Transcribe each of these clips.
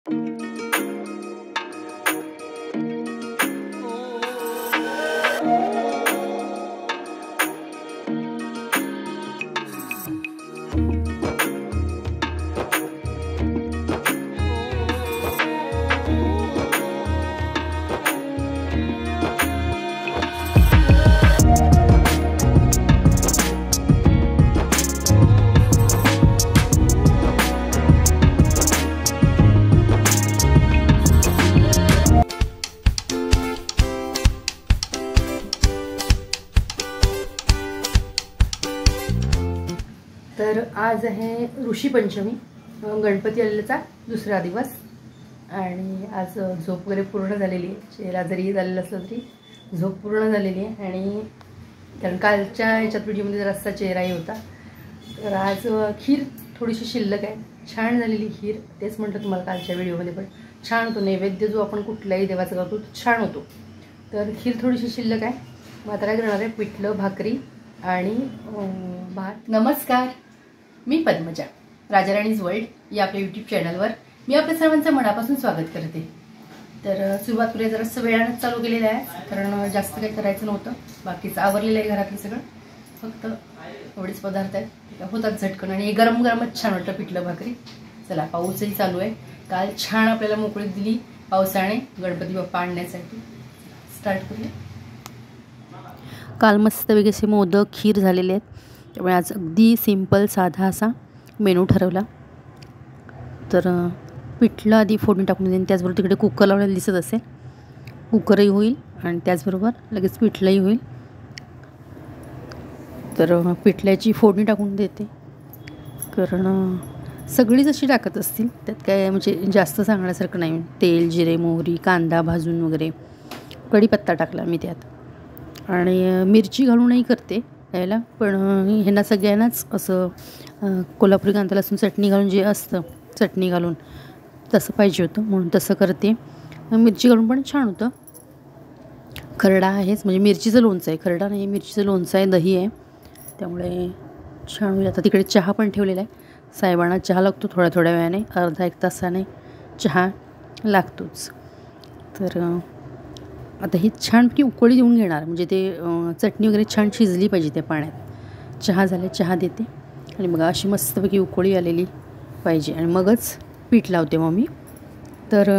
तर आज आहे ऋषी पंचमी, गणपती आलेल्याचा दुसरा दिवस आणि आज झोप वगैरे पूर्ण झालेली आहे. चेहरा जरी झालेला असला तरी झोप पूर्ण झालेली आहे आणि कारण कालच्या ह्याच्यात व्हिडिओमध्ये जरासा चेहराही होता. तर आज खीर थोडीशी शिल्लक आहे, छान झालेली खीर. तेच म्हटलं तुम्हाला कालच्या व्हिडिओमध्ये पण छान होतो नैवेद्य जो आपण कुठल्याही देवाचा करतो छान होतो. तर खीर थोडीशी शिल्लक आहे. मग आता काय करणार आहे, पिठलं, भाकरी आणि भात. नमस्कार, मी पद्मजा, राजाराणीज वर्ल्ड या आपल्या यूट्यूब चॅनलवर मी आपल्या सर्वांचं मनापासून स्वागत करते. तर सुरुवात करूया. जरासं वेळानंच चालू केलेलं आहे कारण जास्त काही करायचं नव्हतं. बाकीचं आवरलेलं आहे घरातलं सगळं, फक्त एवढेच पदार्थ आहेत होतात झटकन आणि गरम गरमच छान वाटतं पिठलं भाकरी. चला, पाऊसही चालू आहे. काल छान आपल्याला मोकळीक दिली पावसाने गणपती बाप्पा आणण्यासाठी. स्टार्ट करूया. काल मस्तपैकी असे मोदक, खीर झालेले आहेत, त्यामुळे आज अगदी सिंपल साधा असा मेनू ठरवला. तर पिठलं आधी फोडणी टाकून देईन, त्याचबरोबर तिकडे कुकर लावलेलं दिसत असेल, कुकरही होईल आणि त्याचबरोबर लगेच पिठलंही होईल. तर पिठल्याची फोडणी टाकून देते कारण सगळीच अशी टाकत असतील, त्यात काय म्हणजे जास्त सांगण्यासारखं नाही. तेल, जिरे, मोहरी, कांदा भाजून वगैरे, कढीपत्ता टाकला मी त्यात आणि मिरची घालूनही करते यायला, पण ह्यांना सगळ्यांनाच असं कोल्हापुरी कांदा लसूण चटणी घालून जे असतं, चटणी घालून तसं पाहिजे होतं म्हणून तसं करते. मिरची घालून पण छान होतं. खरडा आहेच, म्हणजे मिरचीचं लोणचं आहे, खरडा नाही, मिरचीचं लोणचं आहे, दही आहे, त्यामुळे छान होईल. आता तिकडे चहा पण ठेवलेला आहे. साहेबांना चहा लागतो थोड्या थोड्या वेळाने, अर्धा एक तासाने चहा लागतोच. तर आता ही छानपैकी उकळी देऊन घेणार, म्हणजे ते चटणी वगैरे छान शिजली पाहिजे त्या पाण्यात. चहा झाले, चहा देते आणि मग अशी मस्तपैकी उकळी आलेली पाहिजे आणि मगच पीठ लावते मग मी. तर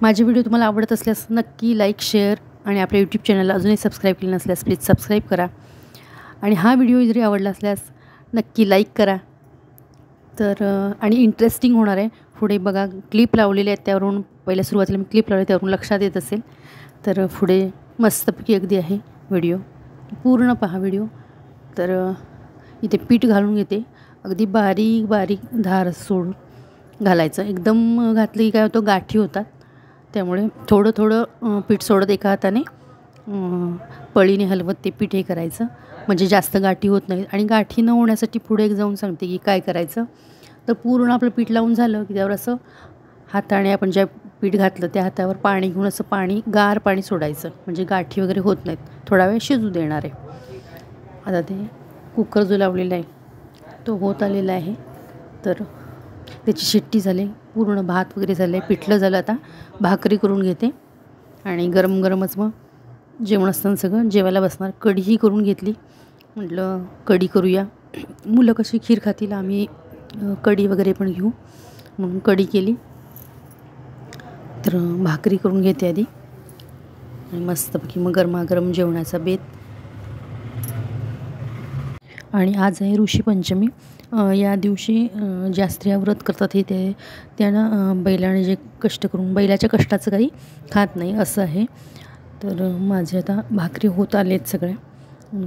माझे व्हिडिओ तुम्हाला आवडत असल्यास नक्की लाईक, शेअर आणि आपल्या यूट्यूब चॅनलला अजूनही सबस्क्राईब केलं नसल्यास प्लीज सबस्क्राईब करा आणि हा व्हिडिओ जरी आवडला असल्यास नक्की लाईक करा. तर आणि इंटरेस्टिंग होणार आहे पुढे. बघा, क्लिप लावलेले आहेत, त्यावरून पहिल्या सुरुवातीला मी क्लिप लावले, त्यावरून लक्षात येत असेल. तर पुढे मस्तपैकी अगदी आहे व्हिडिओ, पूर्ण पहा व्हिडिओ. तर इथे पीठ घालून घेते, अगदी बारीक बारीक धार सोडून घालायचं. एकदम घातलं की काय होतं, गाठी होतात, त्यामुळे थोडं थोडं पीठ सोडत एका हाताने पळीने हलवत ते पीठ हे करायचं, म्हणजे जास्त गाठी होत नाहीत. आणि गाठी न होण्यासाठी पुढे एक जाऊन सांगते की काय करायचं. तर पूर्ण आपलं पीठ लावून झालं की त्यावर असं हाताने आपण ज्या पीठ घातलं त्या हातावर पाणी घेऊन असं पाणी, गार पाणी सोडायचं, म्हणजे गाठी वगैरे होत नाहीत. थोडा वेळ शिजू देणार आहे. आता ते कुकर जो लावलेला आहे तो होत आलेला आहे. तर त्याची शिट्टी झाली, पूर्ण भात वगैरे झालं आहे, पिठलं झालं. आता भाकरी करून घेते आणि गरम गरमच मग जेवण असताना सगळं जेवायला बसणार. कढीही करून घेतली, म्हटलं कढी करूया, मुलं कशी खीर खातील, आम्ही कढी वगैरे पण घेऊ म्हणून कढी केली. तर भाकरी करून घेते आधी आणि मस्तपैकी मग गरमागरम जेवणाचा बेत. आणि आज आहे ऋषी पंचमी. या दिवशी ज्या स्त्रिया व्रत करतात हे त्यांना बैलाने जे कष्ट करून, बैलाच्या कष्टाचं काही खात नाही असं आहे. तर माझे आता भाकरी होत आले आहेत सगळ्या.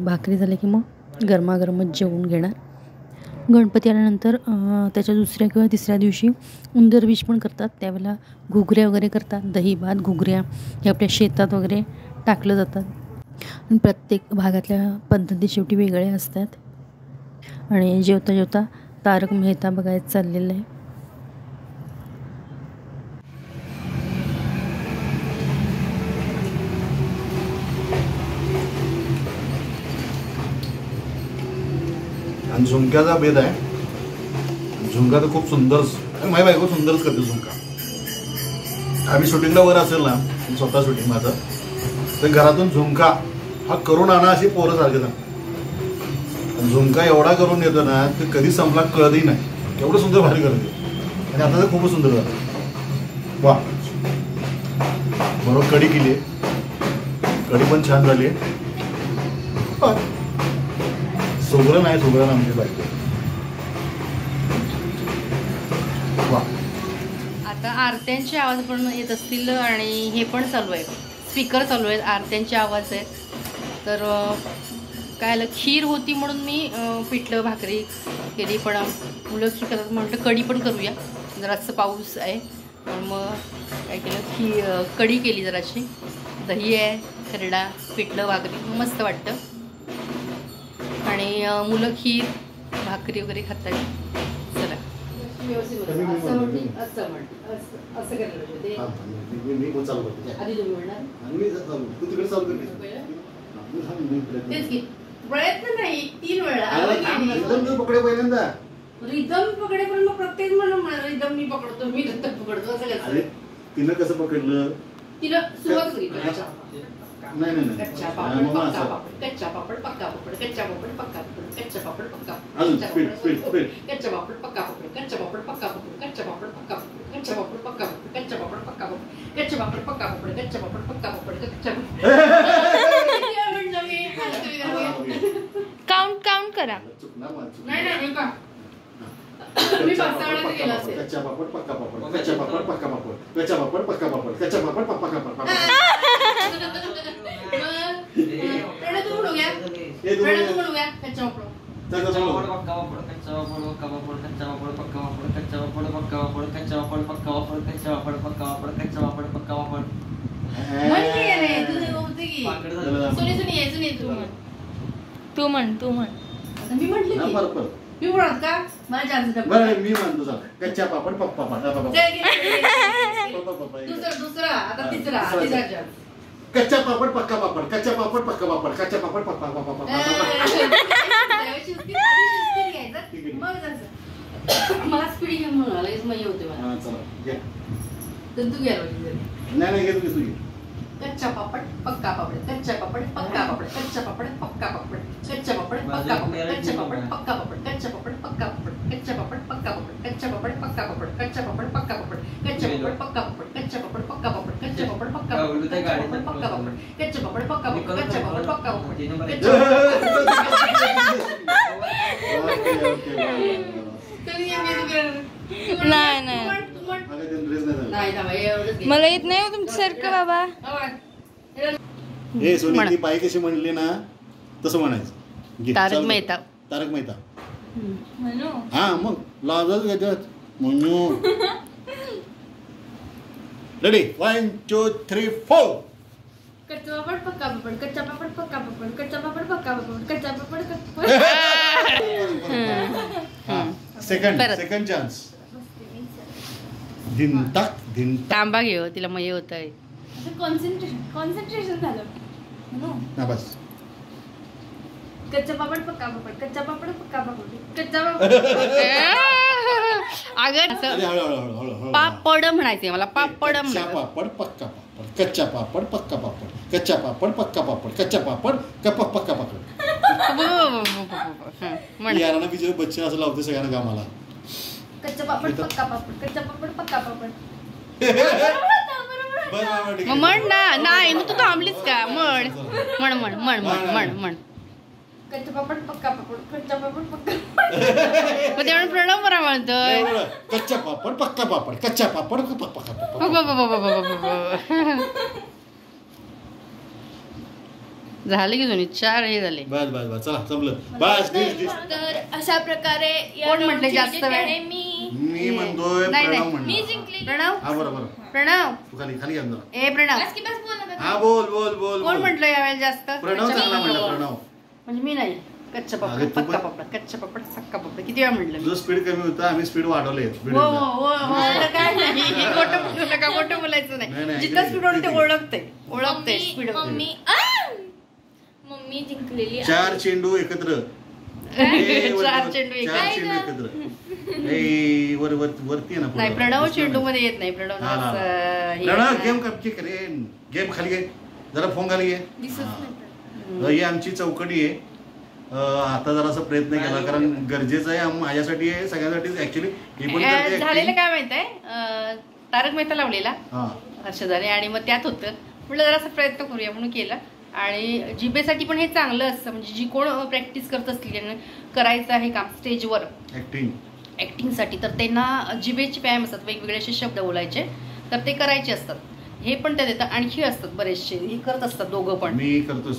भाकरी झाल्या की मग गरमागरमच जेवून घेणार. गणपती आल्यानंतर त्याच्या दुसऱ्या किंवा तिसऱ्या दिवशी उंदरविष पण करतात, त्यावेळेला घुगऱ्या वगैरे करतात. दही भात, घुगऱ्या हे आपल्या शेतात वगैरे टाकलं जातात. आणि प्रत्येक भागातल्या पद्धती शेवटी वेगळ्या असतात. आणि जेवता जेवता तारक मेहता बघायचं चाललेलं आहे. आणि झुमक्याचा भेद आहे. झुमका तर खूप सुंदर, माझी बायको सुंदरच करते झुमका. आम्ही शूटिंगला वर असेल ना, स्वतः शूटिंग माझं, तर घरातून झुमका हा करून आणा अशी पोरं सारखे सांग. झुमका एवढा करून येतो ना ते कधी संपला कळतही नाही, एवढं सुंदर भारी करते. आणि आता तर खूपच सुंदर झालं. वा, बरोबर कढी केली, कढी पण छान झाली. सुगरण आहे, सुगरण आमची पाहिजे. वा, आता आरत्यांचे आवाज पण येत असतील आणि हे पण चालू आहे, स्पीकर चालू आहेत, आरत्यांचे आवाज आहेत. तर काय आलं, खीर होती म्हणून मी पिठलं भाकरी केली, पण मुलं खीर करतात म्हटलं कढी पण करूया, जरासं पाऊस आहे. मग काय केलं, कढी केली, जराशी दही आहे, खरडा, पिठलं भाकरी, मस्त वाटतं. आणि मुलं खीर भाकरी वगैरे खातात. चला प्रयत्न नाही, 3 वेळा रिदम पकडे, पण मग प्रत्येक म्हणून रिदम मी पकडतो, मी रिदम पकडतो असं कसं. तिनं कसं पकडलं, तिला सुरुवात केली. नाही कच्चा पापड पक्का पापड, कच्चा पापड पक्का पापड, कच्चा पापड पक्का पापड, कच्चा पापड पक्का पापड, कच्चा पापड पक्का पापड, कच्चा पापड पक्का पापड, कच्चा पापड पक्का पापड, कच्चा पापड पक्का पापड, कच्चा पापड पक्का पापड, कच्चा पापड पक्का पापड, कच्चा पापड पक्का पापड, कच्चा काउंट करा. नाही का मी पावसाळ्यात गेला असेल. कच्चा पापड पक्का पापड, कच्चा पापड पक्का पापड, कच्चा पापड पक्का पापड, कच्चा पापड पक्का पापड. तू म्हणूया, तू म्हणूया कच्चा पापड. तू म्हण. मी म्हटली मी म्हणत का मला जास्त मी म्हणतो कच्चा पापड पप्पा दुसरा आता तिसरा कच्चा पापड पक्का पापड, कच्चा पापड पक्का पापड, कच्चा पापड पप्पा पापड. मला स्पीड घ्या म्हणून मजा होते मला. तर तू घ्या नाही घेतो की तुझी. कच्चा पापड पक्का पापड, कच्चा पापड पक्का पापड, कच्चा पापड पक्का पापड, कच्चा पापड पक्का पापड, कच्चा पापड पक्का पापड, कच्चा पापड पक्का पापड, कच्चा पापड पक्का पापड, कच्चा पापड पक्का पापड, कच्चा पापड पक्का पापड, कच्चा पापड पक्का पापड, कच्चा पापड पक्का पापड, कच्चा पापड पक्का पापड, कच्चा पापड पक्का पापड, कच्चा पापड पक्का नाही मला येत नाही तुमच्यासारखं बाबा. हे सोनी ती बाई कशी म्हणली ना तसं म्हणायचं. तारक मेहता. तारक मेहता म्हणू. हा मग लाजच घेतात म्हणू. रेडी 1 2 3 4. कच्चा पापड पक्का पापड, कच्चा पापड पक्का पापड, कच्चा पापड पक्का पापड, कच्चा पापड. Second chance. धिन तांबा घेऊ, तिला मये होत आहे. कॉन्सन्ट्रेशन झालं ना बस. कच्चा पापड पक्का पापड, कच्चा पापड पक्का पापड, कच्चा पापड. अगं पापड म्हणायचे मला, पापड पापड पक्का पापड, कच्चा पापड पक्का पापड, कच्चा पापड पक्का पापड, कच्चा पापड पक्का पापड. याराना विजय बच्चन असं लावते सगळ्यांना कामाला. कच्चा पापड पक्का पापड, कच्चा पापड पक्का पापड. म्हण ना. नाही मग तू थांबलीस का. म्हण. कच्चा पापड पक्का पापड, कच्चा पापड पक्का. मग तेवढं प्रणव बरा म्हणतोय. कच्चा पापड पक्का पापड, कच्चा पापड पक्का पापड. झाले की जुनी 4 हे झाले. बस चला संपलं बस. तर अशा प्रकारे कोण म्हटले जास्त वेळ. मी म्हणतोय प्रणव म्हणतो. मी जिंकली. प्रणव. हा बरोबर. प्रणव तू खाली घ्या जरा. ए प्रणव. हा बोल. कोण म्हटलं यावेळेला जास्त. प्रणव चांगला म्हणला. प्रणव म्हणजे मी नाही. कच्चा पापड पक्का पापड, कच्चा पापड पक्का पापड. किती वेळा म्हटलं. तुझं स्पीड कमी होतं, आम्ही स्पीड वाढवले. काय नाही खोटं बोलायचं नाही. जिथं स्पीड वाढते ते ओळखते स्पीड. मम्मी जिंकलेली. 4 चेंडू एकत्र चार चेंडू एकत्र. ए वरती आहे ना. नाही प्रणव चेंडू मध्ये येत नाही. प्रणव गेम कपची करे. गेम खाली घे जरा, फोन खाली घे. ही आमची चौकटी आहे. आता जरासा प्रयत्न केला कारण गरजेचं आहे माझ्यासाठी आहे सगळ्यांसाठी ऍक्च्युली. झालेलं काय माहित आहे, तारक मेहता लावलेला हर्षदाने आणि मग त्यात होतं म्हटलं जरासा प्रयत्न करूया म्हणून केला. आणि जिभेसाठी पण हे चांगलं असतं, म्हणजे जी कोण प्रॅक्टिस करत असली करायचं आहे काम स्टेजवर ऍक्टिंगसाठी, तर त्यांना जिभेचे व्यायाम असतात, वेगवेगळे असे शब्द बोलायचे तर ते करायचे असतात. हे पण त्यात येतं. आणखी असतात बरेचसे, हे करत असतात दोघं पण. मी करतो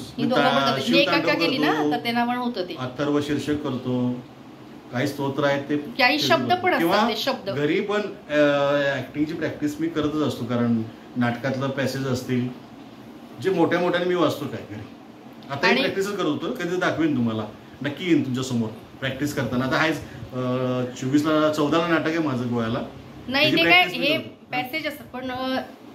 एकाका केली ना तर त्यांना पण होतं ते. अथर्व शीर्षक करतो, काही स्तोत्र आहेत ते, काही शब्द पण असतात ते शब्द. घरी पण ऍक्टिंगची प्रॅक्टिस मी करतच असतो कारण नाटकातलं पॅसेज असतील जे मोठ्या मोठ्याने मी वाचतो काय घरी. आता प्रॅक्टिसच करत होतो, कधी दाखवेन तुम्हाला, नक्की येईन तुमच्या समोर प्रॅक्टिस करताना. आता हाच 14ला नाटक आहे माझं गोव्याला. नाही ते काय हे पॅसेज असतात पण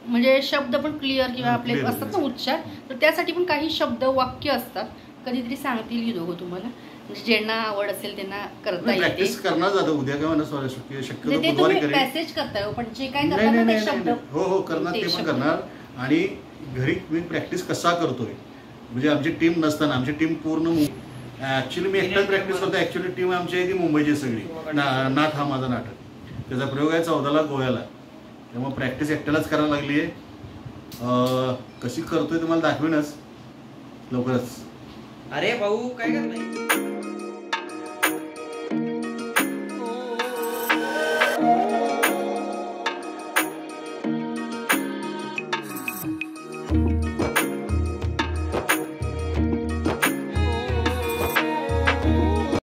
म्हणजे शब्द पण क्लिअर किंवा आपले असतात ना उच्चार, तर त्यासाठी पण काही शब्द वाक्य असतात. कधीतरी सांगतील की दोघं तुम्हाला, म्हणजे ज्यांना आवड असेल त्यांना करता येईल. प्रॅक्टिस करणार जातं उद्या किंवा शक्यतो बुधवारी करेन. पॅसेज करताय पण जे काय करतात ते शब्द हो करणार, ते पण करणार. आणि घरी मी प्रॅक्टिस कसा करतोय म्हणजे आमची टीम नसताना, आमची टीम पूर्ण ऍक्च्युली मी एकटाच प्रॅक्टिस करतो. ऍक्च्युली टीम आमची आहे ती मुंबईची सगळी. नाथ हा माझा नाटक, त्याचा प्रयोग आहे 14ला गोव्याला. त्यामुळे प्रॅक्टिस एकट्यालाच करायला लागली आहे. कशी करतोय तुम्हाला दाखवेनच लवकरच. अरे भाऊ काय करताय?